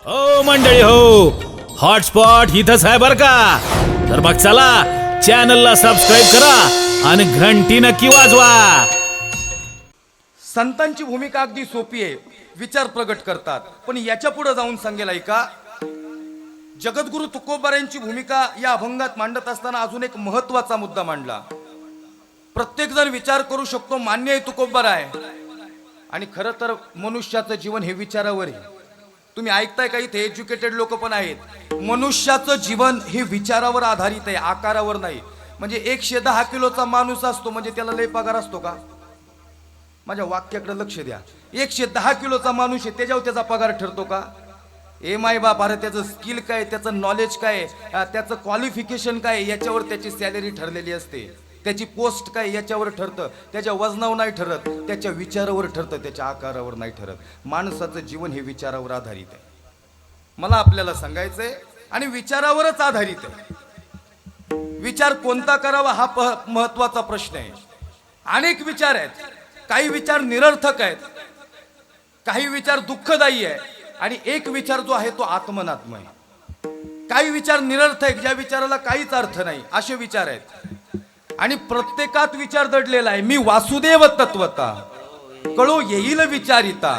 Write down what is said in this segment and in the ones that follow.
हो मंडळी हो, हॉटस्पॉट इथंच आहे बर का. तर मग चला चॅनलला सबस्क्राईब करा आणि घंटी नक्की वाजवा. संतांची भूमिका अगदी सोपी आहे, विचार प्रगट करतात. पण याच्या पुढे जाऊन सांगेल ऐका, जगद्गुरु तुकोबारायांची भूमिका या अभंगात मांडत असताना अजून एक महत्वाचा मुद्दा मांडला. प्रत्येक जण विचार करू शकतो, मान्य आहे तुकोबार आहे, आणि खरं तर मनुष्याचं जीवन हे विचारावर आहे. तुम्ही ऐकताय का, इथे एज्युकेटेड लोक पण आहेत. मनुष्याचं जीवन हे विचारावर आधारित आहे, आकारावर नाही. म्हणजे 110 किलोचा माणूस असतो म्हणजे त्याला लय पगार असतो का? माझ्या वाक्याकडे लक्ष द्या. 110 किलोचा माणूस आहे, त्याच्यावर त्याचा पगार ठरतो का? ए माय बाप, अरे त्याचं स्किल काय, त्याचं नॉलेज काय, त्याचं क्वालिफिकेशन काय, याच्यावर त्याची सॅलरी ठरलेली असते. त्याची पोस्ट काय याच्यावर ठरतं. त्याच्या वजनावर नाही ठरत, त्याच्या विचारावर ठरतं, त्याच्या आकारावर नाही ठरत. माणसाचं जीवन हे विचारावर आधारित आहे. मला आपल्याला सांगायचंय, आणि विचारावरच आधारित आहे. विचार कोणता करावा हा महत्वाचा प्रश्न आहे. अनेक विचार आहेत, काही विचार निरर्थक आहेत, काही विचार दुःखदायी आहे, आणि एक विचार जो आहे तो आत्मनात्म आहे. काही विचार निरर्थक आहेत, ज्या विचाराला काहीच अर्थ नाही, असे विचार आहेत. आणि प्रत्येकात विचार दडलेला आहे, मी वासुदेव तत्वता, कळो येईल विचारिता.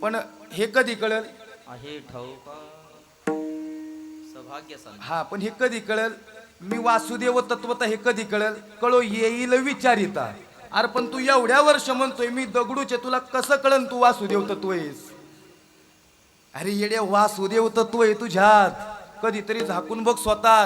पण हे कधी कळेल? हा, पण हे कधी कळेल? मी वासुदेव तत्वता हे कधी कळेल? कळो येईल विचारिता. अरे पण तू एवढ्या वर्ष म्हणतोय मी दगडूचे, तुला कसं कळन तू वासुदेव तत्व आहेस? अरे येड्या, वासुदेव तत्व आहे तुझ्यात. कधीतरी झाकून बघ स्वतः,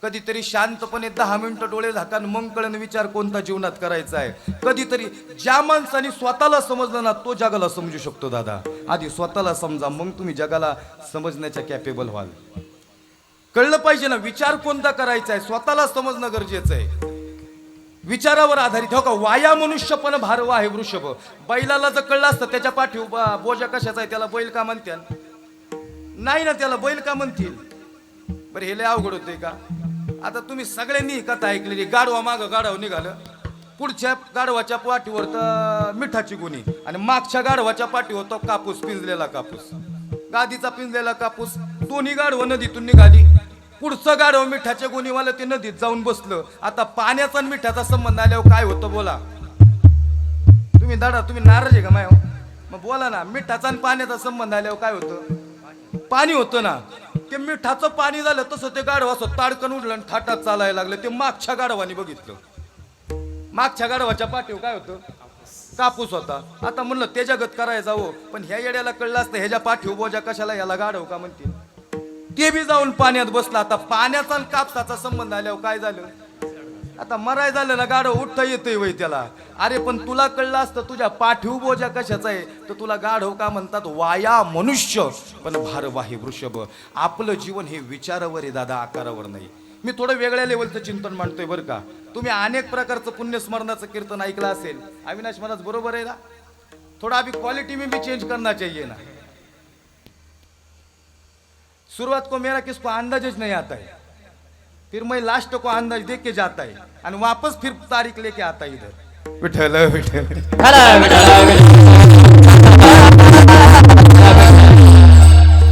कधीतरी शांतपणे 10 मिनिटं डोळे झाकान, मग कळन विचार कोणता जीवनात करायचा आहे. कधीतरी ज्या माणसाने स्वतःला समजलं ना, तो जगाला समजू शकतो. दादा, आधी स्वतःला समजा, मग तुम्ही जगाला समजण्याच्या कॅपेबल व्हाल. कळलं पाहिजे ना विचार कोणता करायचा आहे, स्वतःला समजणं गरजेचं आहे. विचारावर आधारित. हो का, वाया मनुष्य पण भारवा आहे वृषभ. बैलाला जर कळलं असतं त्याच्या पाठीवर बोजा कशाचा आहे, त्याला बैल का म्हणत्याल? नाही ना, त्याला बैल का म्हणतील? बरं, हे लय अवघड होतंय का? आता तुम्ही सगळ्यांनी कथा ऐकलेली, गाढवा माग गाढव निघालं, पुढच्या गाढवाच्या पाठीवर तर मिठाची गुणी, आणि मागच्या गाढवाच्या पाठीवर तो कापूस, पिंजलेला कापूस, गादीचा पिंजलेला कापूस. दोन्ही गाढव नदीतून निघाली. पुढचं गाढव मिठाच्या गुणीवाला ते नदीत जाऊन बसलं. आता पाण्याचा आणि मिठाचा संबंध आल्यावर काय होतं बोला? तुम्ही दादा, तुम्ही नाराज आहे का माय? मग बोला ना, मिठाचा आणि पाण्याचा संबंध आल्यावर काय होतं? पाणी होतं ना. ते मिठाचं पाणी झालं तसं ते गाढव असं ताडकन उडलं आणि थाटात चालायला लागलं. ते मागच्या गाढवाने बघितलं, मागच्या गाढवाच्या पाठीवर काय होतं? कापूस होता. आता म्हणलं ते जगत करायचं हो, पण ह्या येड्याला कळलं असतं ह्याच्या पाठीवर बोजा कशाला, याला गाढव का म्हणते? ते बी जाऊन पाण्यात बसला. आता पाण्याचा आणि कापसाचा संबंध आल्यावर काय झालं? आता मराय झालं ना, गाढव उठता येतंय वय त्याला. अरे पण तुला कळलं असतं तुझ्या पाठीव बोजा कशाचा आहे, तर तुला गाढव का म्हणतात? वाया मनुष्य पण भारवाही वृषभ. आपलं जीवन हे विचारावर आहे दादा, आकारावर नाही. मी थोडं वेगळ्या लेवलचं चिंतन मांडतोय बरं का. तुम्ही अनेक प्रकारचं पुण्यस्मरणाचं कीर्तन ऐकलं असेल. अविनाश महाराज बरोबर आहे ना? थोड़ा अभी क्वालिटी में भी चेंज करना चाहिए ना. शुरुआत को मेरा किसको अंदाज नहीं आता है, फिर मैं लास्ट को अंदाज देख के जाता है, और वापस फिर तारीख लेके आता है इधर. विठ्ठल विठ्ठल,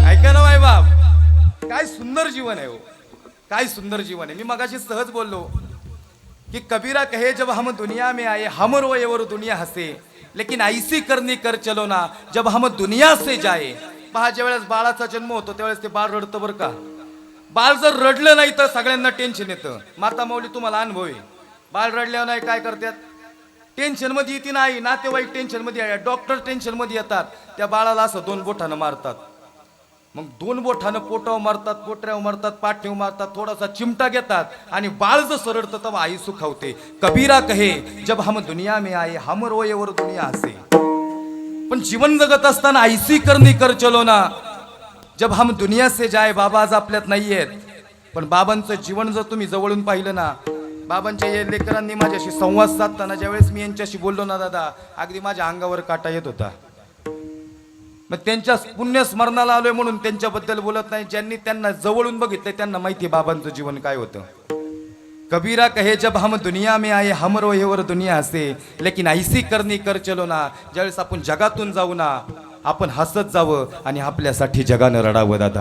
ऐका ना माय बाप, काय सुंदर जीवन आहे हो, काय सुंदर जीवन आहे. मी मगाशी सहज बोललो की कबीरा कहे जब हम दुनिया में आए हम रोए और दुनिया हसे, लेकिन ऐसी करनी कर चलो ना जब हम दुनिया से जाए. पहा, ज्यावेळेस बाळाचा जन्म होतो त्यावेळेस ते बाळ रडतं बरं का. बाळ जर रडलं नाही तर सगळ्यांना टेन्शन येतं. माता माऊली तुम्हाला अनुभव आहे. बाळ रडल्यावर नाही काय करतात? टेन्शन मध्ये येते नाही, नातेवाईक टेन्शन मध्ये आहे, डॉक्टर टेन्शन मध्ये येतात. त्या बाळाला असं 2 बोटानं मारतात. मग 2 बोटानं पोटावर मारतात, पोटऱ्यावर मारतात, पाठीवर मारतात, थोडासा चिमटा घेतात, आणि बाळ जर रडतं तेव्हा आई सुखावते. कबीरा कहे जब हम दुनिया में आए हम रोए और दुनिया हसे. पण जीवन जगत असताना ऐसी करनी कर चलो ना जब हम दुनिया से जाए. बाबा आज आपल्यात नाही आहेत, पण बाबांचं जीवन जर तुम्ही जवळून पाहिलं ना, बाबांच्या या लेकरांनी माझ्याशी संवाद साधताना ज्यावेळेस मी यांच्याशी बोललो ना दादा, अगदी माझ्या अंगावर काटा येत होता. मग त्यांच्या पुण्यस्मरणाला आलोय म्हणून त्यांच्याबद्दल बोलत नाही. ज्यांनी त्यांना जवळून बघितलंय त्यांना माहिती बाबांचं जीवन काय होतं. कबीरा कहे जब हम दुनिया में आए हम रोए और दुनिया हसे, लेकिन ऐसी करनी कर चलो ना. ज्यावेळेस आपण जगातून जाऊ ना, आपण हसत जावं आणि आपल्यासाठी जगानं रडावं दादा.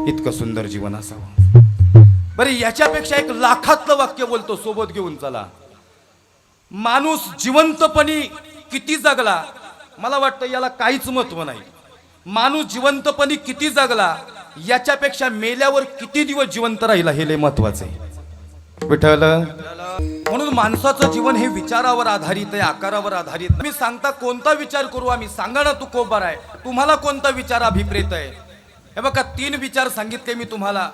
इतकं सुंदर जीवन असावं. बरे याच्यापेक्षा एक लाखातलं वाक्य बोलतो, सोबत घेऊन चला. माणूस जिवंतपणी किती जगला, मला वाटतं याला काहीच महत्व नाही. माणूस जिवंतपणी किती जगला याच्यापेक्षा मेल्यावर किती दिवस जिवंत राहिला हे लय महत्वाचं आहे. विठ्ठल, म्हणून माणसाचं जीवन हे विचारावर आधारित आहे, आकारावर आधारित. मी सांगता कोणता विचार करू आम्ही, सांगा ना तू कोबर आहे, तुम्हाला कोणता विचार अभिप्रेत आहे. हे बघा 3 विचार सांगितले मी तुम्हाला.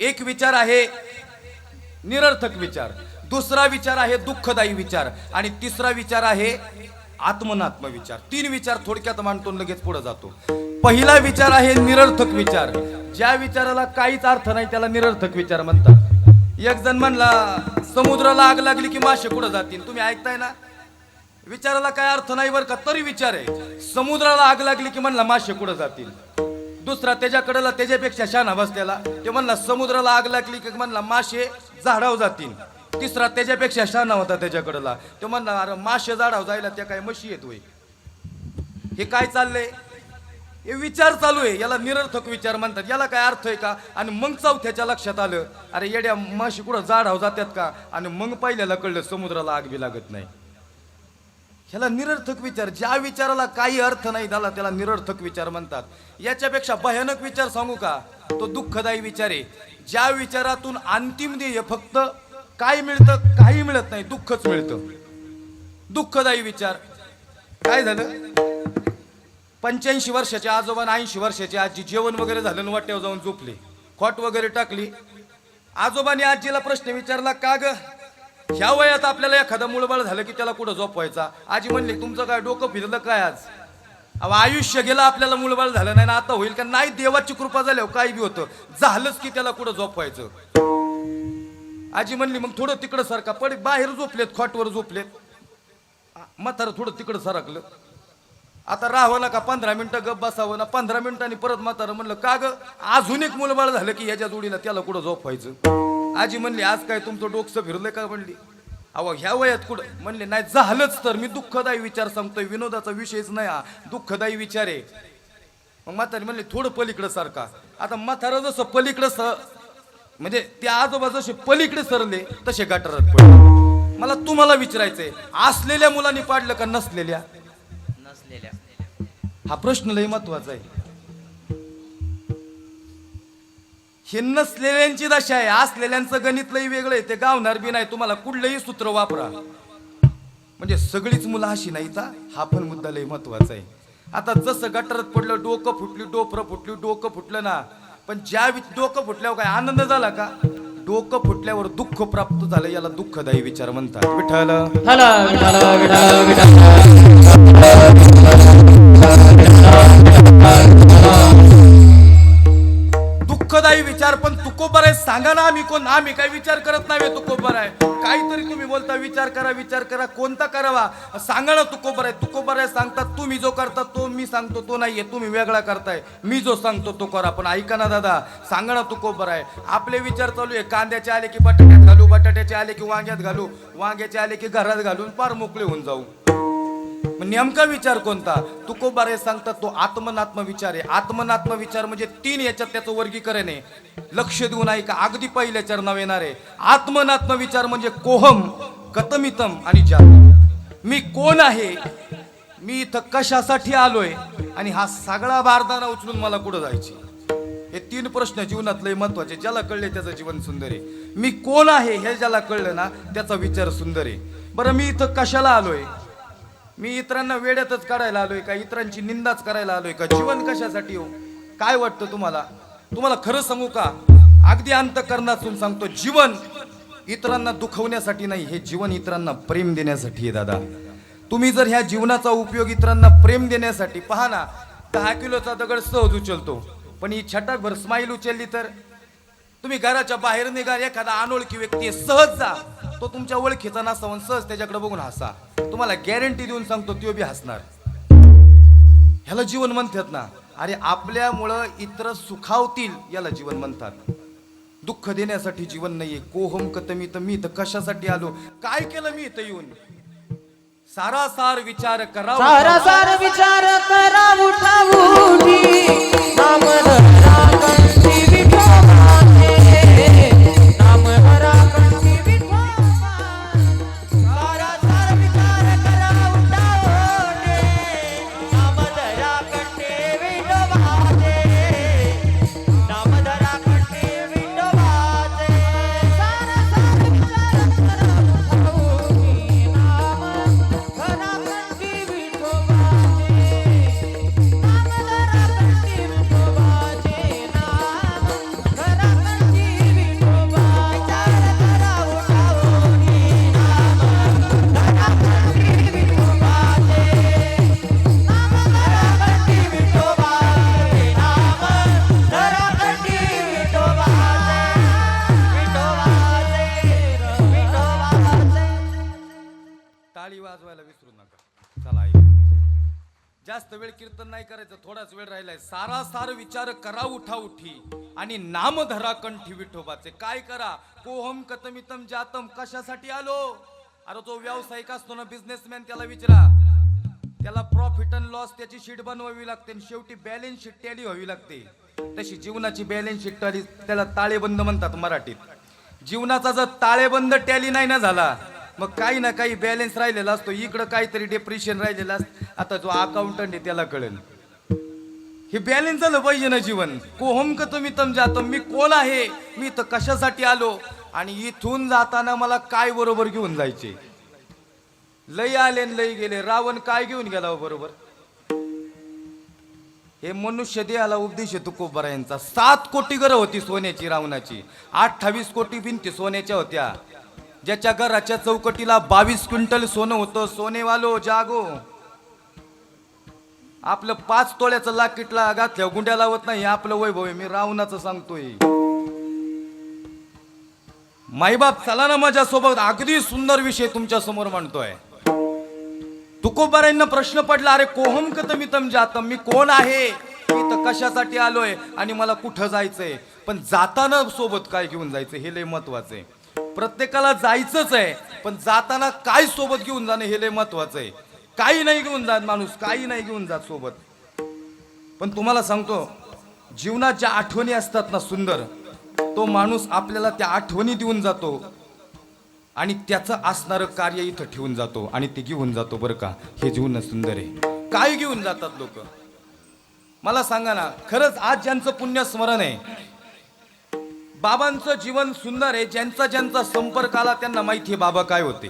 एक विचार आहे निरर्थक विचार, दुसरा विचार आहे दुःखदायी विचार आणि तिसरा विचार आहे आत्मनात्म विचार. 3 विचार थोडक्यात मांडतो लगेच पुढे जातो. पहिला विचार आहे निरर्थक विचार. ज्या विचाराला काहीच अर्थ नाही त्याला निरर्थक विचार म्हणतात. एक जण म्हणला समुद्राला आग लागली की मासे कुठं जातील. तुम्ही ऐकताय ना, विचाराला काय अर्थ नाही बरं का, तरी विचार आहे. समुद्राला आग लागली की म्हणला मासे कुठं जातील. दुसरा त्याच्याकडेला त्याच्यापेक्षा शहाणा बसलेला, ते म्हणला समुद्राला आग लागली की म्हणला मासे झाडावर जातील. तिसरा त्याच्यापेक्षा शहाणा होता त्याच्याकडेला, तो म्हणला अरे मासे झाडावर जायला त्या काय म्हशी येतोय. हे काय चाललंय, हे विचार चालू आहे, याला निरर्थक विचार म्हणतात. याला काय अर्थ आहे का. आणि मग चौथ्याच्या लक्षात आलं अरे येड्या माशी कुठं झाडावर जातात का, आणि मग पहिल्याला कळलं समुद्राला आग बी लागत नाही. ह्याला निरर्थक विचार. ज्या विचाराला काही अर्थ नाही त्याला निरर्थक विचार म्हणतात. याच्यापेक्षा भयानक विचार सांगू का, तो दुःखदायी विचार आहे. ज्या विचारातून अंतिम ध्येय फक्त काय मिळतं, काही मिळत नाही, दुःखच मिळतं. दुःखदायी विचार. काय झालं, 85 वर्षाच्या आजोबा 80 वर्षाची आजी जेवण वगैरे झालं आणि वाट्यावर जाऊन झोपली, खोट वगैरे टाकली. आजोबांनी आजीला प्रश्न विचारला, का ग ह्या वयात आपल्याला एखादा मुळबळ झालं की त्याला कुठं झोपवायचा. आजी म्हणली तुमचं काय डोकं फिरलं काय आज, अहो आयुष्य गेलं आपल्याला मुळबळ झालं नाही ना, आता होईल का नाही. देवाची कृपा झाल्यावर काही बी होतं, झालंच की त्याला कुठं झोपवायचं. आजी म्हणली मग थोडं तिकडं सारखा पड, बाहेर झोपलेत, खोटवर झोपलेत. म्हातारं थोडं तिकडं सरकलं. आता राहावं ना का 15 मिनिटं गप बसावं ना. 15 मिनिटांनी परत म्हातारं म्हणलं का ग अजून एक मुलबाळ झालं की ह्याच्या जोडीला त्याला कुठं झोपवायचं. आजी म्हणली आज काय तुमचं डोकं फिरलंय का. म्हणली अहो ह्या वयात कुठं. म्हणले नाही झालंच तर. मी दुःखदायी विचार सांगतोय, विनोदाचा विषयच नाही हा, दुःखदायी विचार आहे. मग म्हातारी म्हणले थोडं पलीकडं सारखा. आता म्हातारं जसं पलीकडं म्हणजे ते आजोबा जसे पलीकडे सरले तसे गटारात पडले. मला तुम्हाला विचारायचंय, असलेल्या मुलांनी पाडलं का नसलेल्या. हा प्रश्न लय महत्वाचा आहे. हे नसलेल्यांची दशा आहे, असलेल्यांचं गणित लय वेगळं आहे, ते गावणार बी नाही. तुम्हाला कुठलंही सूत्र वापरा, म्हणजे सगळीच मुलं अशी नाहीत. हा पण मुद्दा लय महत्वाचा आहे. आता जसं गटारात पडलं, डोकं फुटली, डोपरं फुटली, डोकं फुटलं ना, पण ज्या डोकं फुटल्यावर काय आनंद झाला का. डोकं फुटल्यावर दुःख प्राप्त झालं, याला दुःखदायी विचार म्हणतात. विठ्ठल दुःखदायी विचार. पण तुकोबर आहे सांगा ना, आम्ही कोण, आम्ही काही विचार करत नाही. तुकोबर आहे काहीतरी तुम्ही बोलता, विचार करा, विचार करा, कोणता करावा सांगा ना. तुकोबर आहे, तुकोबर आहे सांगतात. तुम्ही जो करता तो मी सांगतो तो नाहीये, तुम्ही वेगळा करताय. मी जो सांगतो तो करा. पण ऐका ना दादा, सांगा ना तुकोबर आहे. आपले विचार चालू आहे, कांद्याचे आले की बटाट्यात घालू, बटाट्याचे आले की वांग्यात घालू, वांग्याचे आले की घरात घालून पार मोकळे होऊन जाऊ. नेमका विचार कोणता. तुकोबारे सांगतात तो आत्मनात्म विचार आहे. आत्मनात्म विचार म्हणजे 3 याच्यात त्याचं वर्गीकरण आहे. लक्ष देऊन ऐका, अगदी पहिल्या चरणावर येणार आहे. आत्मनात्म विचार म्हणजे कोहम, कतमितम आणि जातम. मी कोण आहे, मी इथं कशासाठी आलोय, आणि हा सगळा बारदाना उचलून मला कुठं जायची. हे 3 प्रश्न जीवनात लय महत्वाचे. ज्याला कळले त्याचं जीवन सुंदर आहे. मी कोण आहे हे ज्याला कळलं ना त्याचा विचार सुंदर आहे. बरं मी इथं कशाला आलोय, मी इतरांना वेड्यातच काढायला आलोय का, इतरांची निंदाच करायला आलोय का, जीवन कशासाठी हो. काय वाटतं तुम्हाला. तुम्हाला खरं सांगू का, अगदी अंतःकरणातून सांगतो, जीवन इतरांना दुखवण्यासाठी नाही, हे जीवन इतरांना प्रेम देण्यासाठी आहे दादा. तुम्ही जर ह्या जीवनाचा उपयोग इतरांना प्रेम देण्यासाठी, पहा ना 10 किलोचा दगड सहज उचलतो, पण ही छटाकभर स्माईल उचलली तर. तुम्ही घराच्या बाहेर निघा, एखादा अनोळखी व्यक्ती सहज जा, तो तुमच्या ओळखीचा नसावा, सहज त्याच्याकडे बघून हसा. तुम्हाला गॅरंटी देऊन सांगतो तो बी हसणार. ह्याला जीवन म्हणतात ना. अरे आपल्यामुळं इतर सुखावतील याला जीवन म्हणतात. दुःख देण्यासाठी जीवन नाहीये. कोहम कतमित, मी तर कशासाठी आलो, काय केलं मी इथं येऊन. सारासार विचार करा सारासार विचार करा उठा उठी नाम धरा कंठी विठोबाचे नाम धरा कंठी विठोबाचे सारासार विचार करा उठा उठी नाम धरा कंठी विठोबाचे नाम धरा कंठी विठोबाचे सारासार विचार करा उठा उठी नाम धरा कंठी विठोबाचे नाम धरा कंठी विठोबाचे नाम धरा कंठी विठोबाचा करा उठा उठी नाम धरा कंठी विठोबाचे नाम धरा कंठी विठोबाचे नाम धरा कंठी विठोबाचे टाळी वाजवायला विसरू नका. चला ऐक, जास्त वेळ कीर्तन नाही करायचं, थोडाच वेळ राहिलाय. सारासार विचार करा उठा उठी आणि नाम धरा कंठी विठोबाचे. काय करा? कोहम कतमितम जातम. कशासाठी आलो? अरे तो व्यावसायिक असतो ना, बिझनेसमॅन, त्याला विचारा. त्याला प्रॉफिट अँड लॉस त्याची शीट बनवावी लागते आणि शेवटी बॅलन्स शीट टॅली व्हावी लागते. तशी जीवनाची बॅलन्स शीट टॅली, त्याला ताळेबंद म्हणतात मराठीत. जीवनाचा जर ताळेबंद टॅली नाही ना झाला, मग काही ना काही बॅलन्स राहिलेला असतो. इकडं काहीतरी डिप्रेशन राहिलेलं असतं. आता जो अकाउंटंट आहे त्याला कळेल, हे बॅलन्स झालं पाहिजे ना जीवन. कोहम कतमितम जातम. मी कोण आहे, मी तर कशासाठी आलो आणि इथून जाताना मला काय बरोबर घेऊन जायचे. लय आले न लय गेले. रावण काय घेऊन गेला बरोबर? हे मनुष्य देहाला उपदेश आहे तुकोबरायांचा. 7 कोटी घरं होती सोन्याची रावणाची, 28 कोटी भिंती सोन्याच्या होत्या. ज्याच्या घराच्या चौकटीला 22 क्विंटल सोनं होतं. सोनेवालो जागो. आपलं 5 तोळ्याचं लाकीटला घातल्यावर गुंड्या लावत नाही, आपलं वैभव आहे. मी रावणाचं सांगतोय. माईबाप चला ना माझ्यासोबत, अगदी सुंदर विषय तुमच्या समोर मांडतोय. तुकोबारांना प्रश्न पडला, अरे कोहम कतमितम जातम. मी कोण आहे, मी तर कशासाठी आलोय आणि मला कुठं जायचंय. पण जाताना सोबत काय घेऊन जायचं हे लय महत्वाचं आहे. प्रत्येकाला जायचंच आहे, पण जाताना काय सोबत घेऊन जाणं हे लय महत्वाचं आहे. काही नाही घेऊन जात माणूस, काही नाही घेऊन जात सोबत. पण तुम्हाला सांगतो, जीवनात ज्या आठवणी असतात ना सुंदर, तो माणूस आपल्याला त्या आठवणी देऊन जातो आणि त्याचं असणारं कार्य इथं ठेवून जातो आणि ते घेऊन जातो. बरं का, हे जीवन सुंदर आहे. काय घेऊन जातात लोक मला सांगा ना. खरंच आज ज्यांचं पुण्य स्मरण आहे, बाबांचं जीवन सुंदर आहे. ज्यांचा ज्यांचा संपर्क आला त्यांना माहिती आहे बाबा काय होते.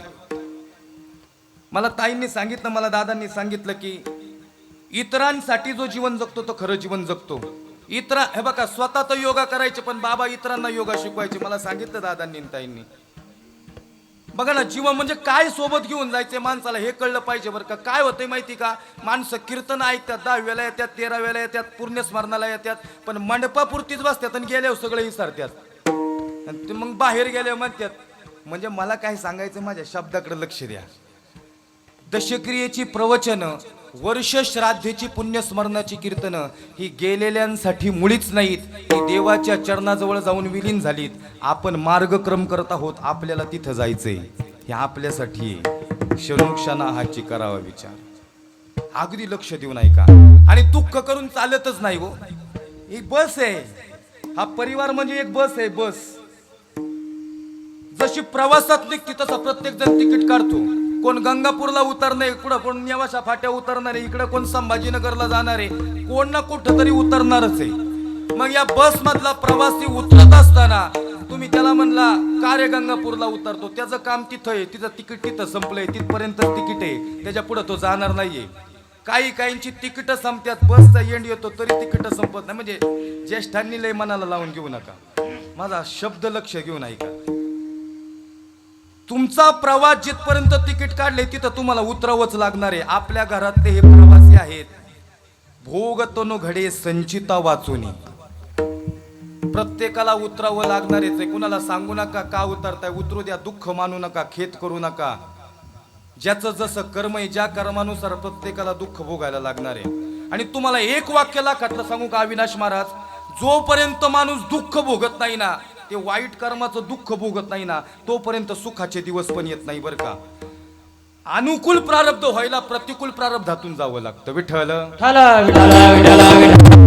मला ताईंनी सांगितलं, मला दादांनी सांगितलं की इतरांसाठी जो जीवन जगतो तो खरं जीवन जगतो. हे बघा, स्वतः तर योगा करायचे, पण बाबा इतरांना योगा शिकवायचे. मला सांगितलं दादांनी आणि ताईंनी. बघा ना, जीवन म्हणजे काय सोबत घेऊन जायचे माणसाला हे कळलं पाहिजे. बरं का, काय होतंय माहिती का, माणसं कीर्तन ऐकतात, 10व्याला येतात, 13व्याला येतात, पूर्ण स्मरणाला येतात, पण मंडपापुरतीच बसतात आणि गेल्यावर सगळे विसरतात. आणि ते मग बाहेर गेल्यावर म्हणतात. म्हणजे मला काय सांगायचं, माझ्या शब्दाकडे लक्ष द्या. दशक्रियेची प्रवचनं, वर्ष श्राद्धेची पुण्यस्मरणाची कीर्तनं ही गेलेल्यांसाठी मुळीच नाहीत. ही देवाच्या चरणाजवळ जाऊन विलीन झालीत. आपण मार्गक्रम करत आहोत, आपल्याला तिथं जायचंय. हे आपल्यासाठी क्षणोक्षणा हाची करावा विचार. अगदी लक्ष देऊन ऐका. आणि दुःख करून चालतच नाही हो. ही बस आहे, हा परिवार म्हणजे एक बस आहे. बस जशी प्रवासात निघते तसा प्रत्येक जण तिकीट काढतो. कोण गंगापूरला उतरणार, कुठं कोण नेवाशा फाट्या उतरणार आहे, इकडे कोण संभाजीनगरला जाणार आहे, कोण ना कुठं तरी उतरणारच आहे. मग या बस मधला प्रवासी उतरत असताना तुम्ही त्याला म्हणला का रे गंगापूरला उतरतो, त्याचं काम तिथं आहे, तिचं तिकीट तिथं संपलंय, तिथपर्यंत तिकीट आहे, त्याच्या पुढे तो जाणार नाहीये. काहींची तिकीट संपतात, बसचा एंड येतो तरी तिकीट संपत नाही. म्हणजे ज्येष्ठांनी लय मनाला लावून घेऊ नका, माझा शब्द लक्ष घेऊन ऐका. तुमचा प्रवास जिथपर्यंत तिकीट काढले तिथं तुम्हाला उतरावंच लागणार आहे. आपल्या घरातले हे प्रवासी आहेत. भोग तनु घडे संचिता वाचुनी. प्रत्येकाला उतरावं लागणारच आहे. कुणाला सांगू नका का उतरताय, उतरू द्या. दुःख मानू नका, खेद करू नका. ज्याचं जसं कर्म आहे, ज्या कर्मानुसार प्रत्येकाला दुःख भोगायला लागणार आहे. आणि तुम्हाला एक वाक्य लाखातलं सांगू का अविनाश महाराज, जोपर्यंत माणूस दुःख भोगत नाही ना, ते वाईट कर्माचं दुःख भोगत नाही ना, तोपर्यंत सुखाचे दिवस पण येत नाही. बरं का, अनुकूल प्रारब्ध व्हायला प्रतिकूल प्रारब्धातून जावं लागतं. विठ्ठल विठ्ठल विठ्ठल विठ्ठल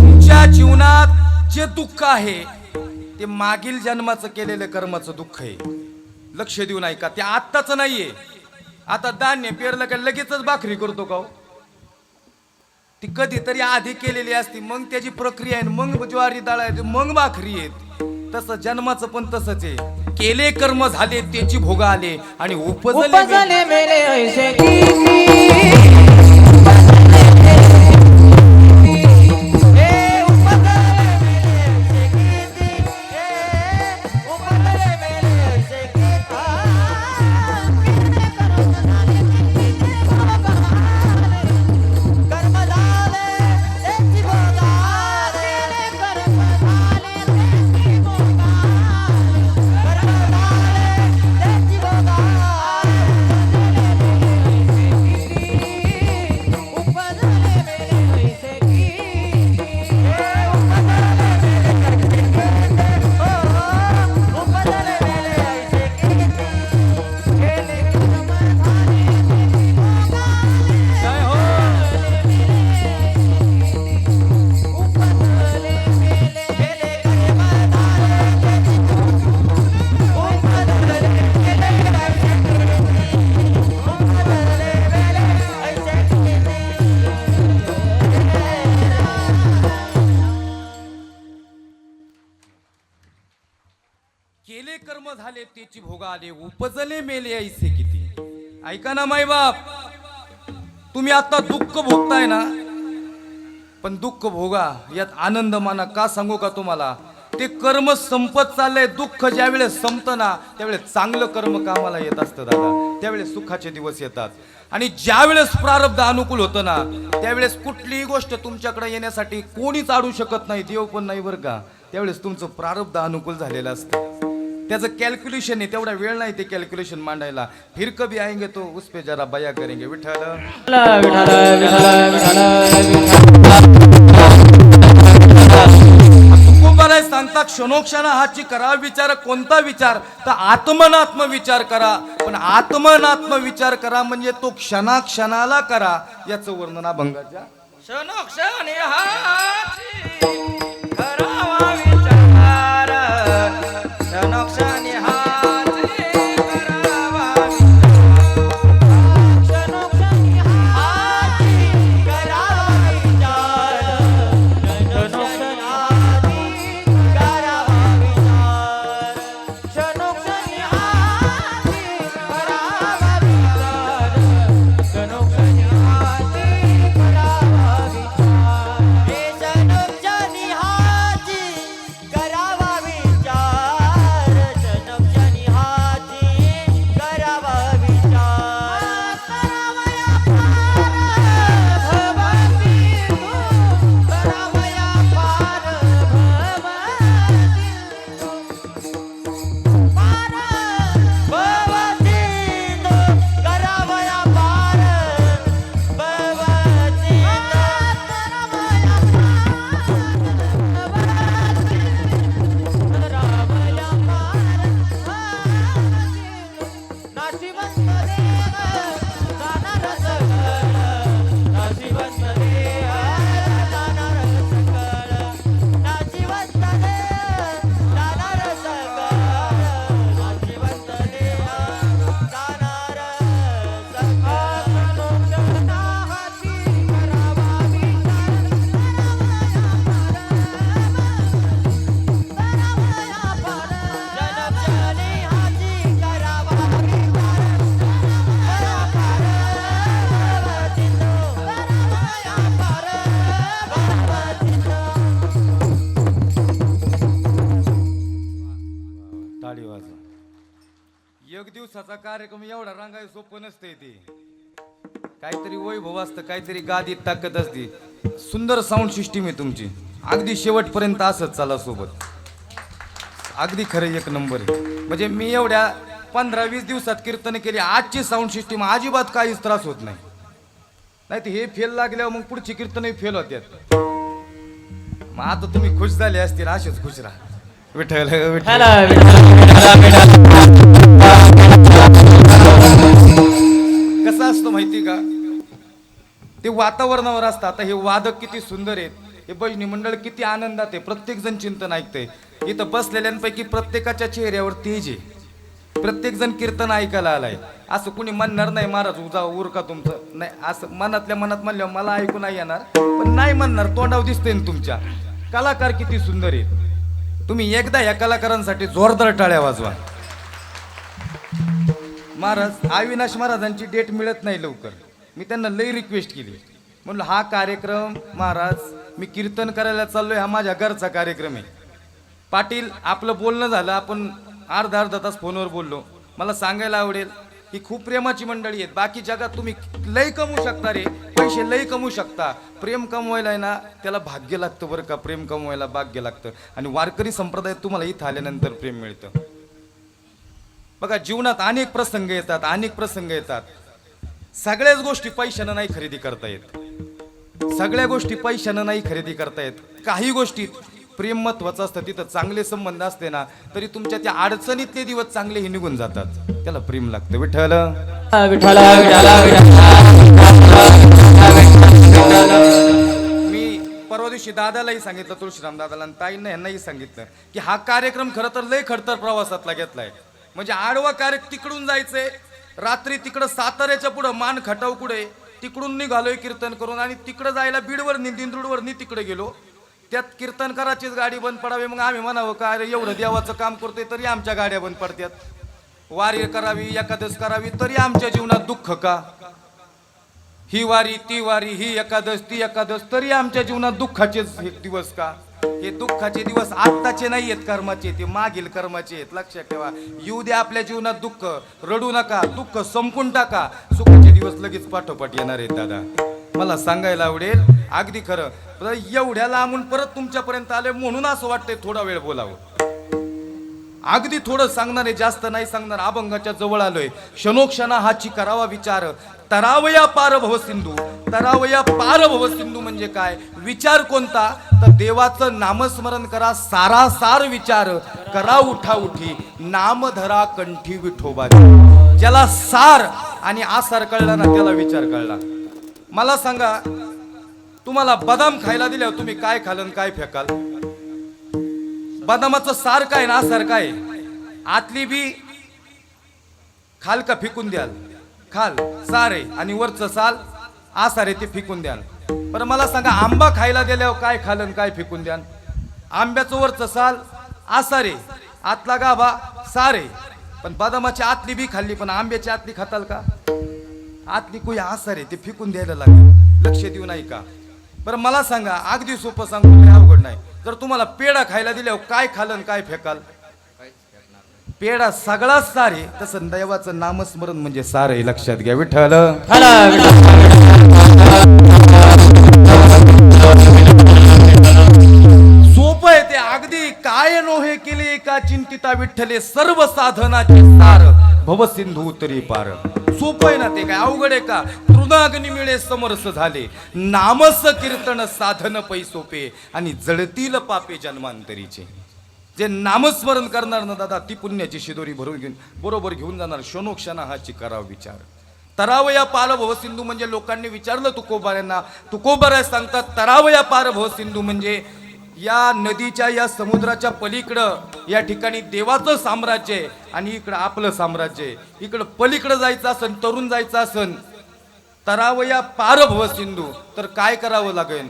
तुमच्या जीवनात जे दुःख आहे ते मागील जन्माचं केलेलं कर्माचं दुःख आहे. लक्ष देऊन ऐका, ते आत्ताच नाहीये. आता धान्य पेरलं का लगेचच भाकरी करतो का हो? ती कधीतरी आधी केलेली असती, मग त्याची प्रक्रिया आहे, मग ज्वारी दळायची, मग भाकरी येत. तसं जन्माचं पण तसंच आहे. केले कर्म झाले त्याची भोग आले आणि उपजले उपजले मेले ऐसे केले कर्म झाले त्याची भोग आले उपजले मेले ऐसे किती. ऐका ना माय बाप, तुम्ही आता दुःख भोगताय ना, पण दुःख भोगा यात आनंद माना. का सांगू का तुम्हाला, ते कर्म संपत चाललंय. दुःख ज्या वेळेस संपतं ना त्यावेळेस चांगलं कर्म कामाला येत असतं दादा, त्यावेळेस सुखाचे दिवस येतात. आणि ज्या वेळेस प्रारब्ध अनुकूल होतं ना त्यावेळेस कुठलीही गोष्ट तुमच्याकडे येण्यासाठी कोणीच अडू शकत नाही, देव पण नाही बरं का. त्यावेळेस तुमचं प्रारब्ध अनुकूल झालेलं असतं. त्याचं कॅल्क्युलेशन आहे, तेवढा वेळ नाही ते कॅल्क्युलेशन मांडायला. फिर कभी आएंगे तो उस पे जरा बया करेंगे. विठ्ठल तुकोबाराय सांगतात, क्षणोक्षणा हाची करा विचार. कोणता विचार तर आत्मनात्म विचार करा. पण आत्मनात्म विचार करा म्हणजे तो क्षणाक्षणाला करा. याचं वर्णन अभंगाच्या क्षणोक्षणी हाची करावा विचार क्षणोक्षणी हाची करावा विचार क्षणोक्षणी हाची करावा विचार क्षणोक्षणी हाची करावा विचार क्षणोक्षणी हाची करावा विचार क्षणोक्षणी हाची करावा विचार हे क्षणोक्षणी हाची करावा विचार क्षणोक्षणी हाची करावा विचार करावया पार भवती तू करावया पार भवती तू करावया पार भवती टाळी वाजवा. एक दिवसाचा कार्यक्रम एवढा रंगाय सोपं नसतंय. ते काहीतरी वैभव असतं, काहीतरी गादीत ताकद असते. सुंदर साऊंड सिस्टीम आहे तुमची, अगदी शेवटपर्यंत असंच चाला सोबत. अगदी खरं एक नंबर आहे. म्हणजे मी एवढ्या 15-20 दिवसात कीर्तन केली. आजची साऊंड सिस्टीम अजिबात काहीच त्रास होत नाही. नाही तर हे फेल लागल्यावर मग पुढची कीर्तनही फेल होत्यात. मग आता तुम्ही खुश झाले असतील, असेच खुश राहा. विठ्ठल विठ्ठल. विठ्ठला विठ्ठला कसं असतं माहिती का, ते वातावरणावर असतं. आता हे वादक किती सुंदर आहेत, हे भजनी मंडळ किती आनंदात आहे, प्रत्येक जण चिंतन ऐकतंय. इथं बसलेल्यांपैकी प्रत्येकाच्या चेहऱ्यावर तेज आहे, प्रत्येक जण कीर्तन ऐकायला आलाय. असं कुणी म्हणणार नाही महाराज उजा उरका तुमचं, नाही असं मनातल्या मनात म्हणल्यावर मला ऐकू नाही येणार, पण नाही म्हणणार, तोंडाव दिसतंय ना तुमच्या. कलाकार किती सुंदर आहेत. तुम्ही एकदा या कलाकारांसाठी जोरदार टाळ्या वाजवा. महाराज अविनाश महाराजांची डेट मिळत नाही लवकर, मी त्यांना लई रिक्वेस्ट केली. म्हणलं हा कार्यक्रम महाराज मी कीर्तन करायला चाललोय, हा माझ्या घरचा कार्यक्रम आहे. पाटील आपलं बोलणं झालं, आपण अर्धा तास फोनवर बोललो. मला सांगायला आवडेल ही खूप प्रेमाची मंडळी आहेत. बाकी जगात तुम्ही लई कमवू शकता रे, पैसे लई कमवू शकता, प्रेम कमवायला आहे ना त्याला भाग्य लागतं बरं का. प्रेम कमवायला भाग्य लागतं, आणि वारकरी संप्रदायात तुम्हाला इथं आल्यानंतर प्रेम मिळतं. बघा जीवनात अनेक प्रसंग येतात, अनेक प्रसंग येतात. सगळ्याच गोष्टी पैशानं नाही खरेदी करता येत, सगळ्या गोष्टी पैशानं नाही खरेदी करता येत. काही गोष्टीत प्रेम महत्वाचं असतं. तिथं चांगले संबंध असते ना तरी तुमच्या त्या अडचणीतले दिवस चांगले हे निघून जातात, त्याला प्रेम लागतं. विठ्ठल विठ्ठला मी परवा दिवशी दादालाही सांगितलं, तुळशीराम दादाला आणि ताईंना यांनाही सांगितलं की हा कार्यक्रम खरं तर लय खडतर प्रवासातला घेतलाय. म्हणजे आडवा कार्यक्रम तिकडून जायचंय, रात्री तिकडं साताऱ्याच्या पुढं मान खटाव कुठे तिकडून निघालोय कीर्तन करून, आणि तिकडं जायला बीडवर दिंडूरवर तिकडे गेलो. त्यात कीर्तनकाराचीच गाडी बंद पडावी. मग आम्ही म्हणावं का अरे एवढं देवाचं काम करतोय तरी आमच्या गाड्या बंद पडतात, वारी करावी एकादश करावी तरी आमच्या जीवनात दुःख का, ही वारी ती वारी ही एकादश ती एकादश तरी आमच्या जीवनात दुःखाचेच दिवस का. हे दुःखाचे दिवस आत्ताचे नाही आहेत, कर्माचे, ते मागील कर्माचे आहेत. लक्षात ठेवा, येऊ द्या आपल्या जीवनात दुःख, रडू नका, दुःख संपून टाका, सुखाचे दिवस लगेच पाठोपाठ येणार आहेत. दादा मला सांगायला आवडेल, अगदी खरं, एवढ्या लांबून परत तुमच्यापर्यंत आले म्हणून असं वाटतंय थोडा वेळ बोलावं. अगदी थोडं सांगणार आहे, जास्त नाही सांगणार. अभंगाच्या जवळ आलोय. क्षणोक्षणा हाची करावा विचार, तरावया पार भव सिंधू. तरावया पार भव सिंधू म्हणजे काय, विचार कोणता तर देवाचं नामस्मरण करा, सारासार विचार करा, उठा उठी नाम धरा कंठी विठोबा. ज्याला सार आणि आसार कळला ना त्याला विचार कळला. मला सांगा, तुम्हाला बदाम खायला दिल्यावर तुम्ही काय खालन काय फेकाल? बदामाचं सार काय ना आसार काय? आतली बी खाल का फेकून द्याल? खाल सार आहे, आणि वरचं साल आसार आहे, ते फेकून द्याल. पण मला सांगा, आंबा खायला दिल्यावर काय खालन काय फेकून द्याल? आंब्याचं वरचं साल आसार आहे, आतला गाभा सार आहे. पण बदामाची आतली बी खाल्ली, पण आंब्याची आतली खाताल का? आतली कोई आसार आहे, ते फेकून द्यायला लागेल. लक्ष देऊ नाही का? बरं मला सांगा, अगदी सोपं सांगतो, काही अवघड नाही. जर तुम्हाला पेढा खायला दिल्यावर काय खालन काय फेकाल? पेढा सगळाच सार आहे, तसं देवाचं नामस्मरण म्हणजे सार आहे. लक्षात घ्या. विठ्ठल सोपं आहे ते अगदी. काय नोहे केले एका चिंतिता विठ्ठले, सर्व साधनाचे सार भवसिंधू उतरी पार. सोपं आहे ना ते, काय अवघड आहे का? तृणाग्नी मिळे समरस झाले, नामस कीर्तन साधन पै सोपे, आणि जळतील पापे जन्मांतरीचे. जे नामस्मरण करणार ना दादा, ती पुण्याची शिदोरी भरून घेऊन बरोबर घेऊन जाणार. क्षणोक्षणा हाची करावा विचार. तरावया पार भव सिंधू म्हणजे, लोकांनी विचारलं तुकोबाऱ्यांना, तुकोबाऱ्या सांगतात तरावया पार भव सिंधू म्हणजे या नदीच्या या समुद्राच्या पलीकडं या ठिकाणी देवाचं साम्राज्य आहे, आणि इकडं आपलं साम्राज्य आहे. इकडं पलीकडं जायचं असन, तरुण जायचं असन, तरावया पार भव सिंधू, तर काय करावं लागेल?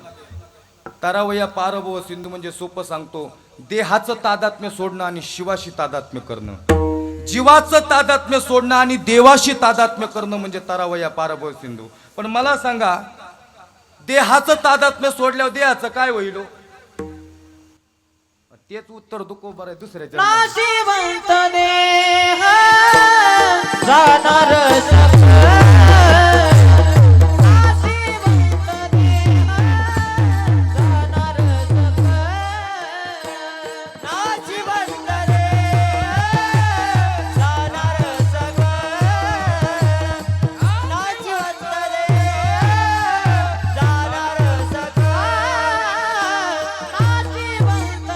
तरावया पार भव सिंधू म्हणजे सोपं सांगतो, देहाचं तादात्म्य सोडणं आणि शिवाशी तादात्म्य करणं. जीवाचं तादात्म्य सोडणं आणि देवाशी तादात्म्य करणं म्हणजे तरावया पार भव सिंधू. पण मला सांगा, देहाचं तादात्म्य सोडल्यावर देहाचं काय होईल? तेच उत्तर तुकोबार आहे दुसऱ्याच्या. नाशिवंत देह जाणार सगळं. नाशिवंत देह जाणार सगळं. नाशिवंत देह जाणार सगळं. नाशिवंत देह जाणार सगळं. नाशिवंत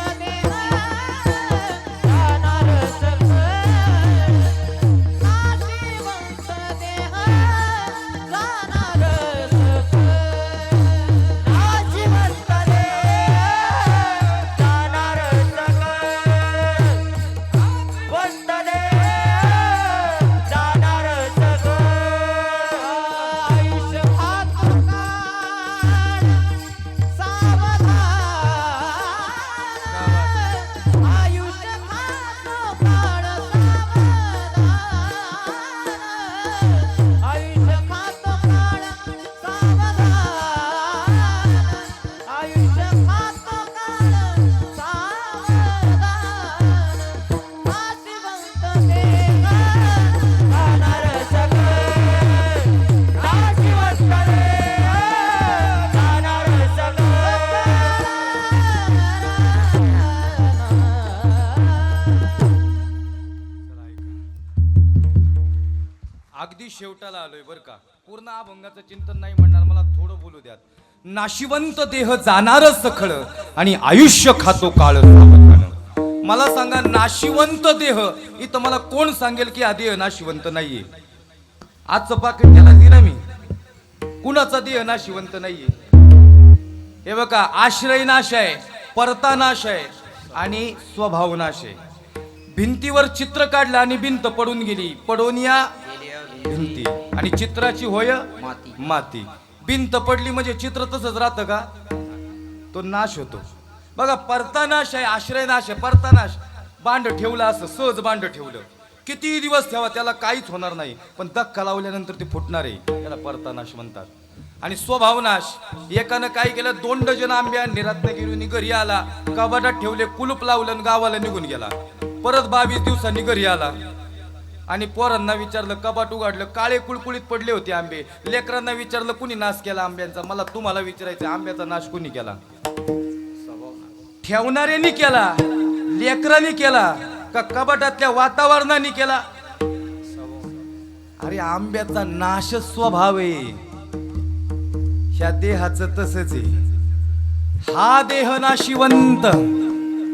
शेवटाला आलोय बर का. पूर्ण अभंगाचं चिंतन नाही म्हणणार, मला थोडं बोलू द्यात. नाशिवंत देह जाणार सखळ आणि आयुष्य खातो काळ सावधान. मला सांगा, नाशिवंत देह इथं मला कोण सांगेल की हा देह नाशिवंत नाहीये? आजचं पाकिट त्याला दिलं मी. कुणाचा देह नाशिवंत नाहीये? हे बघा, आश्रय नाश आहे, परता नाश आहे आणि स्वभाव नाश आहे. भिंतीवर चित्र काढलं आणि भिंत पडून गेली, पडून या भिंती, आणि चित्राची होय माती. भिंत पडली म्हणजे चित्र तसंच राहतं का? तो नाश होतो. बघा, परता नाश आहे, आश्रय नाश आहे. परता नाश, बांड ठेवलं असं सहज बांड ठेवलं, किती दिवस ठेवा त्याला काहीच होणार नाही, पण धक्का लावल्यानंतर ते फुटणार आहे, त्याला परता नाश म्हणतात. आणि स्वभाव नाश, एकानं काय केलं, 2 डझन आंबे आणले रत्नागिरीहून, घरी आला, कपाटात ठेवले, कुलूप लावलं आणि गावाला निघून गेला. परत 22 दिवसांनी घरी आला आणि पोरांना विचारलं, कपाट उघडलं, काळे कुळकुळीत पडले होते आंबे. लेकरांना विचारलं, कुणी नाश केला आंब्यांचा? मला तुम्हाला विचारायचं, आंब्याचा नाश कुणी केला? ठेवणाऱ्यांनी केला, लेकरांनी केला का कपाटातल्या वातावरणाने केला? अरे आंब्याचा नाश स्वभाव आहे. ह्या देहाचं तसंच आहे. हा देह नाशिवंत,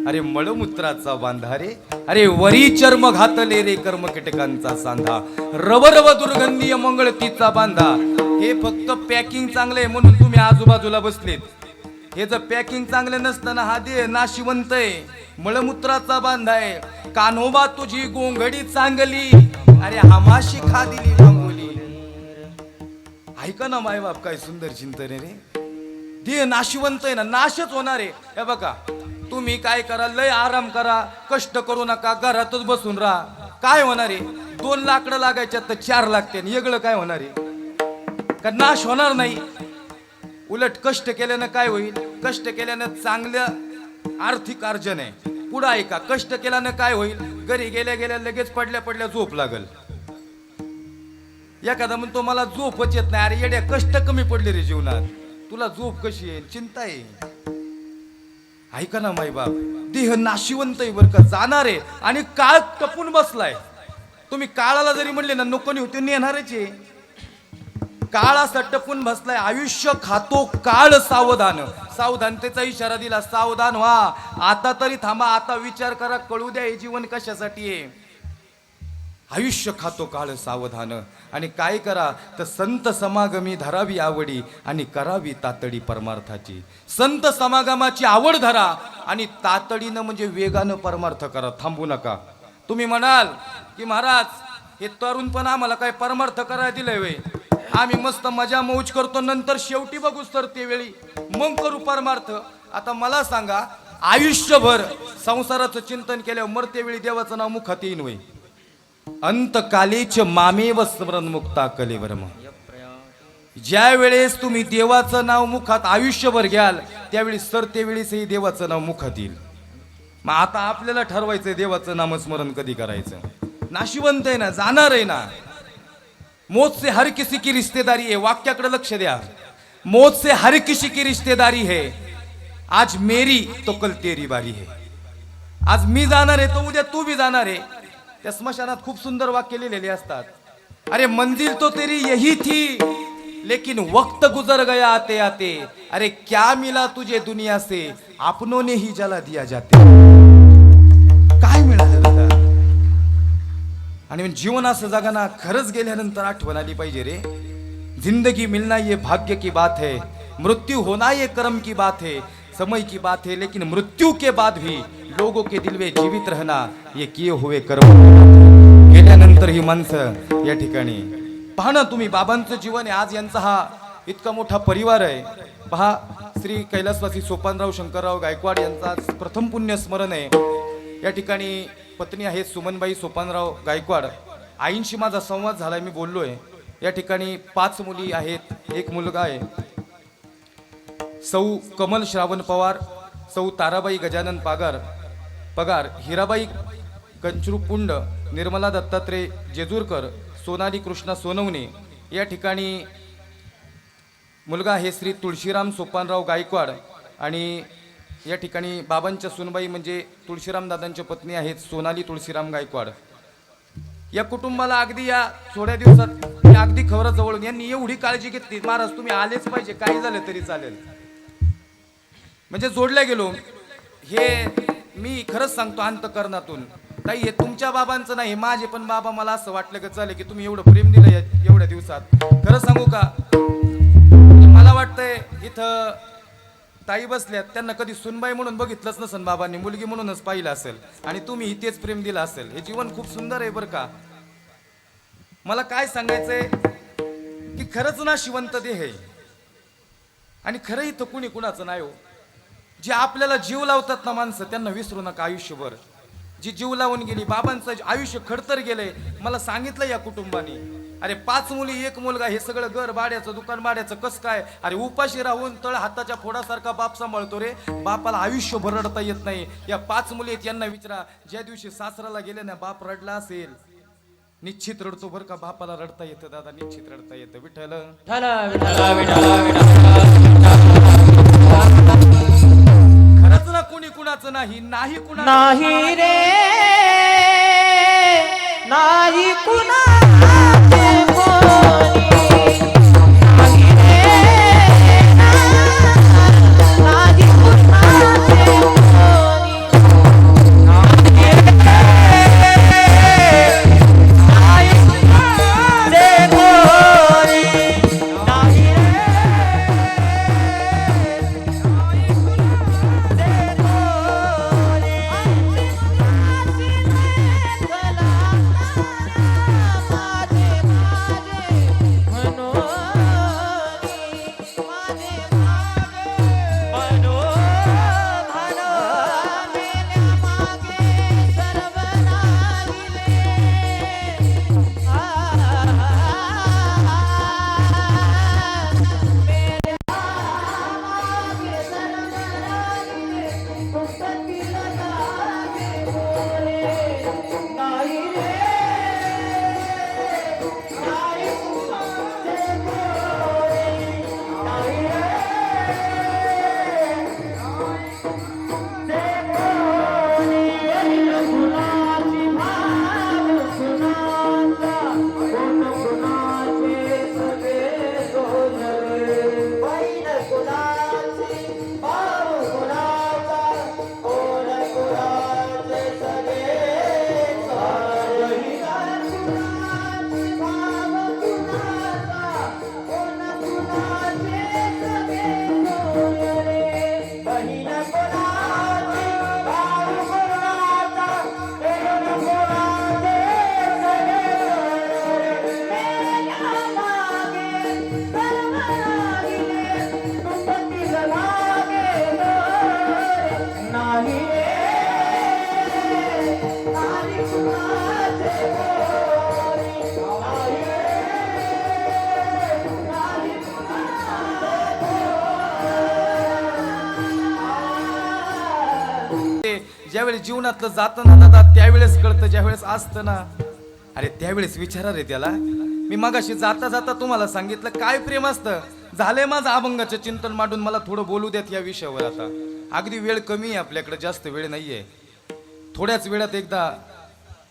अरे मळमूत्राचा बांधा रे, अरे वरी चर्म घातले रे कर्म कीटकांचा सांधा, रवरव दुर्गंधीय मंगळतीचा बांधा. हे फक्त पॅकिंग चांगलं आहे म्हणून तुम्ही आजूबाजूला बसलेत. हे जर पॅकिंग चांगलं नसताना हा देह नाशिवंत आहे, मळमूत्राचा बांधा आहे. कान्होबा तुझी गोंगडी चांगली, अरे हमाशी खा दिली रांगोली. ऐका ना माय बाप, काय सुंदर चिंतन आहे रे. देह नाशिवंत आहे ना, नाशच होणार आहे. हे बघा, तुम्ही काय करा, लय आराम करा, कष्ट करू नका, घरातच बसून राहा. काय होणार आहे? 2 लाकडं लागायच्यात तर 4 लागते. वेगळं काय होणार आहे? का नाश होणार नाही. उलट कष्ट केल्यानं काय होईल? कष्ट केल्यानं चांगलं आर्थिक अर्जन आहे. पुढं ऐका, कष्ट केल्यानं काय होईल? घरी गेल्या गेल्या लगेच पडल्या पडल्या झोप लागल. एखादा म्हणतो मला झोपच येत नाही. अरे येड्या, कष्ट कमी पडले रे जीवनात, तुला झोप कशी येईल? चिंता आहे. ऐका ना माई बाप, देह नाशिवंत आहे बरं का, जाणार आहे. आणि काळ टपून बसलाय. तुम्ही काळाला जरी म्हणले ना नको नाही होते, नेणारच आहे. काळ असा टपून बसलाय. आयुष्य खातो काळ सावधान. सावधानतेचा इशारा दिला, सावधान व्हा. आता तरी थांबा, आता विचार करा, कळू द्या हे जीवन कशासाठी आहे. आयुष्य खातो काळ सावधान. आणि काय करा तर संत समागमी धरावी आवडी आणि करावी तातडी परमार्थाची. संत समागमाची आवड धरा आणि तातडीनं म्हणजे वेगानं परमार्थ करा, थांबू नका. तुम्ही म्हणाल की महाराज हे तरुण पण आम्हाला काय परमार्थ करायला दिलंय वे, आम्ही मस्त मजा मौज करतो, नंतर शेवटी बघूच तर ते वेळी मग करू परमार्थ. आता मला सांगा, आयुष्यभर संसाराचं चिंतन केल्यावर मरते वेळी देवाचं नाव मुखात येईन वय. अंतकालेच मामेव स्मरण मुक्ता कलेवरम. ज्या वेळेस तुम्ही देवाचं नाव मुखात आयुष्यभर घ्याल त्यावेळी सरते वेळेसही देवाचं नाव मुखात येईल. मग आता आपल्याला ठरवायचंय देवाचं नामस्मरण कधी करायचं. नाशिवंत आहे ना, जाणार आहे ना. मौत से हर किसी की रिश्तेदारी है. वाक्याकडे लक्ष द्या. मौत से हर किसी की रिश्तेदारी है. आज मेरी तो कल तेरी बारी है. आज मी जाणार आहे तो उद्या तू भी जाणार आहे. त्या स्मशानात खूप सुंदर वाक्य लिहिलेले असतात. अरे मंजिल तो तेरी यही थी लेकिन वक्त गुजर गया आते आते. अरे क्या मिला तुझे दुनिया से अपनों ने ही जला दिया जाते. काय मिळालं दादा? आणि जीवन असं जगाना खरंच गेल्यानंतर आठवण आली पाहिजे रे. जिंदगी मिलना ये भाग्य की बात है, मृत्यू होना ये कर्म की बात है, समय की बात है, लेकिन मृत्यू के बाद भी लोगों के दिल में जीवित रहना ये किए हुए कर्म. गेल्यानंतर ही माणसं या ठिकाणी पहा ना तुम्ही. बाबांचं जीवन आहे. आज यांचा हा इतका मोठा परिवार आहे. पहा, श्री कैलासवासी सोपानराव शंकरराव गायकवाड यांचा आज प्रथम पुण्य स्मरण आहे. या ठिकाणी पत्नी आहेत सुमनबाई सोपानराव गायकवाड. आईंशी माझा संवाद झालाय, मी बोललोय. या ठिकाणी 5 मुली आहेत, 1 मुलगा आहे. सौ कमल श्रावण पवार, सौ ताराबाई गजानन पगार, हिराबाई कंचरुपुंड, निर्मला दत्तात्रय जेजूरकर, सोनाली कृष्णा सोनवणे. या ठिकाणी मुलगा आहे श्री तुळशीराम सोपानराव गायकवाड. आणि या ठिकाणी बाबांच्या सुनबाई म्हणजे तुळशीराम दादांच्या पत्नी आहेत सोनाली तुळशीराम गायकवाड. या कुटुंबाला अगदी या थोड्या दिवसात अगदी खबर जवळून यांनी एवढी काळजी घेतली महाराज तुम्ही आलेच पाहिजे काही झालं तरी चालेल म्हणजे जोडल्या गेलो हे मी खरंच सांगतो अंतकरणातून ताई हे तुमच्या बाबांचं नाही हे माझे पण बाबा मला असं वाटलं की चालेल की तुम्ही एवढं प्रेम दिलं एवढ्या दिवसात खरं सांगू का मला वाटतंय इथं ताई बसल्यात त्यांना कधी सुनबाई म्हणून बघितलंच नसेल बाबांनी मुलगी म्हणूनच पाहिलं असेल आणि तुम्ही तेच प्रेम दिलं असेल हे जीवन खूप सुंदर आहे बरं का मला काय सांगायचंय की खरंच ना शिवंत देह आहे आणि खरं इथं कुणी कुणाचं नाही हो जे आपल्याला जीव लावतात ना माणसं त्यांना विसरू नका आयुष्यभर जी जीव लावून गेली बाबांचं आयुष्य खडतर गेलंय मला सांगितलं या कुटुंबाने अरे 5 मुली 1 मुलगा हे सगळं घर भाड्याचं दुकान भाड्याचं कसं काय अरे उपाशी राहून तळ हाताच्या फोडासारखा बाप सांभाळतो रे बापाला आयुष्यभर रडता येत नाही या 5 मुली आहेत यांना विचारा ज्या दिवशी सासराला गेले ना बाप रडला असेल निश्चित रडतो बरं का बापाला रडता येतं दादा निश्चित रडता येतं विठ्ठल खरंच ना कुणी कुणाचं नाही नाही कुणा नाही रे नाही कुणाचे कोणी नाही रे नाही कुणाचे कोणी नाही रे नाही कुणाचे कोणी नाही रे ज्यावेळेस जीवनातलं जातं ना दादा त्यावेळेस कळतं ज्यावेळेस असतं ना अरे त्यावेळेस विचारा रे त्याला मी मगाशी जाता जाता तुम्हाला सांगितलं काय प्रेम असतं झालंय माझं अभंगाचं चिंतन मांडून मला थोडं बोलू द्यात या विषयावर आता अगदी वेळ कमी आहे आपल्याकडे जास्त वेळ नाहीये थोड्याच वेळात एकदा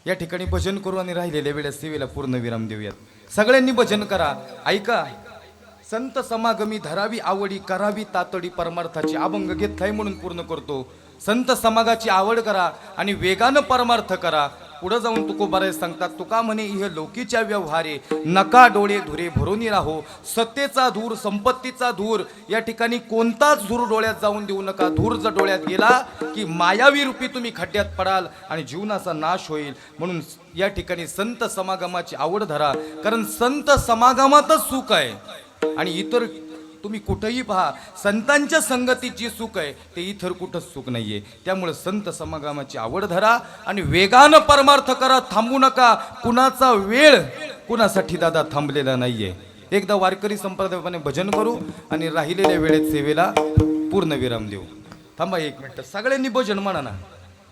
या ठिकाणी भजन करू आणि राहिलेल्या वेळेत सेवेला पूर्ण विराम देऊयात सगळ्यांनी भजन करा ऐका संत समागमी धरावी आवडी करावी तातडी परमार्थाची अभंग घेतलाय म्हणून पूर्ण करतो संत समागाची आवड करा आणि वेगानं परमार्थ करा पुढे जाऊन तुकोबाराय सांगतात तुका म्हणे इह लोकीच्या व्यवहारे नका डोळे धुरे भरून राहो सत्तेचा धूर संपत्तीचा धूर या ठिकाणी कोणताच धूर डोळ्यात जाऊन देऊ नका धूर जर डोळ्यात गेला की मायावी रूपी तुम्ही खड्ड्यात पडाल आणि जीवनाचा नाश होईल म्हणून या ठिकाणी संत समागमाची आवड धरा कारण संत समागमातच सुख आहे आणि इतर तुम्ही कुठेही पहा संतांच्या संगतीत जी सुख आहे ते इतर कुठंच सुख नाहीये त्यामुळे संत समागमाची आवड धरा आणि वेगानं परमार्थ करा थांबू नका कुणाचा वेळ कुणासाठी दादा थांबलेला नाहीये एकदा वारकरी संप्रदायाने भजन करू आणि राहिलेल्या वेळेत सेवेला पूर्ण विराम देऊ थांबा 1 मिनिट सगळ्यांनी भजन म्हणा ना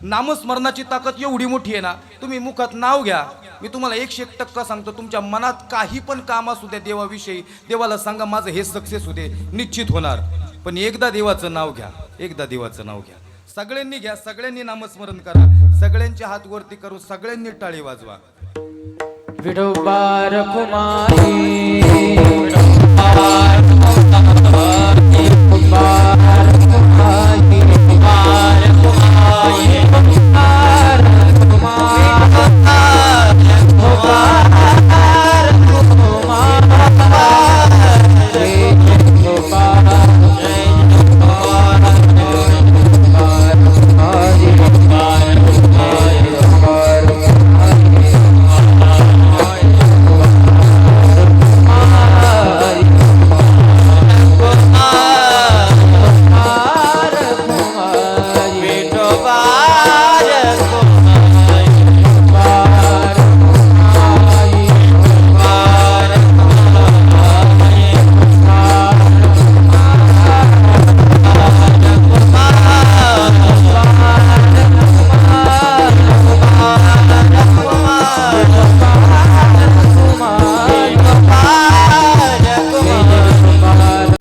नामस्मरणाची ताकद एवढी मोठी आहे ना तुम्ही मुखात नाव घ्या मी तुम्हाला 101% सांगतो तुमच्या मनात काही पण काम असू द्या देवाविषयी देवाला सांगा माझं हे सक्सेस होते निश्चित होणार पण एकदा देवाचं नाव घ्या एकदा देवाचं नाव घ्या सगळ्यांनी घ्या सगळ्यांनी नामस्मरण करा सगळ्यांचे हात वरती करून सगळ्यांनी टाळी वाजवा विठोबा रखुमाई विठोबा रखुमाई विठोबा रखुमाई विठोबा रखुमाई विठोबा रखुमाई विठोबा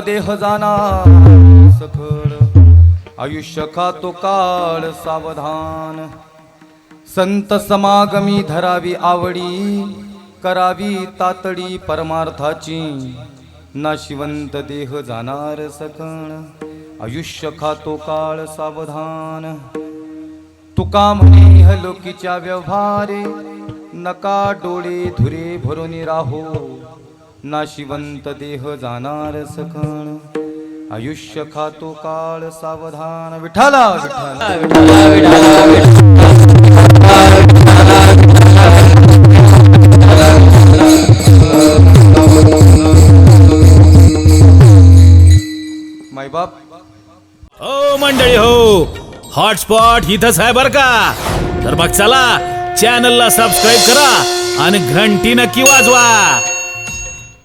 देह जाना सखळ आयुष्य खातो काळ सावधान संत समागमी धरावी आवडी करावी तातडी परमार्थाची नाशिवंत देह जाणार सकळ आयुष्य खातो काळ सावधान तुका म्हणे हलोकीच्या व्यवहारे नका डोळे धुरे भरून राहो नाशिवंत देह जाणार सखण आयुष्य खातो काळ सावधान विठाला विठाला मायबाप हो मंडळी हो, हॉटस्पॉट इथंच आहे बर का. तर मग चला चॅनलला सबस्क्राईब करा आणि घंटी नक्की वाजवा.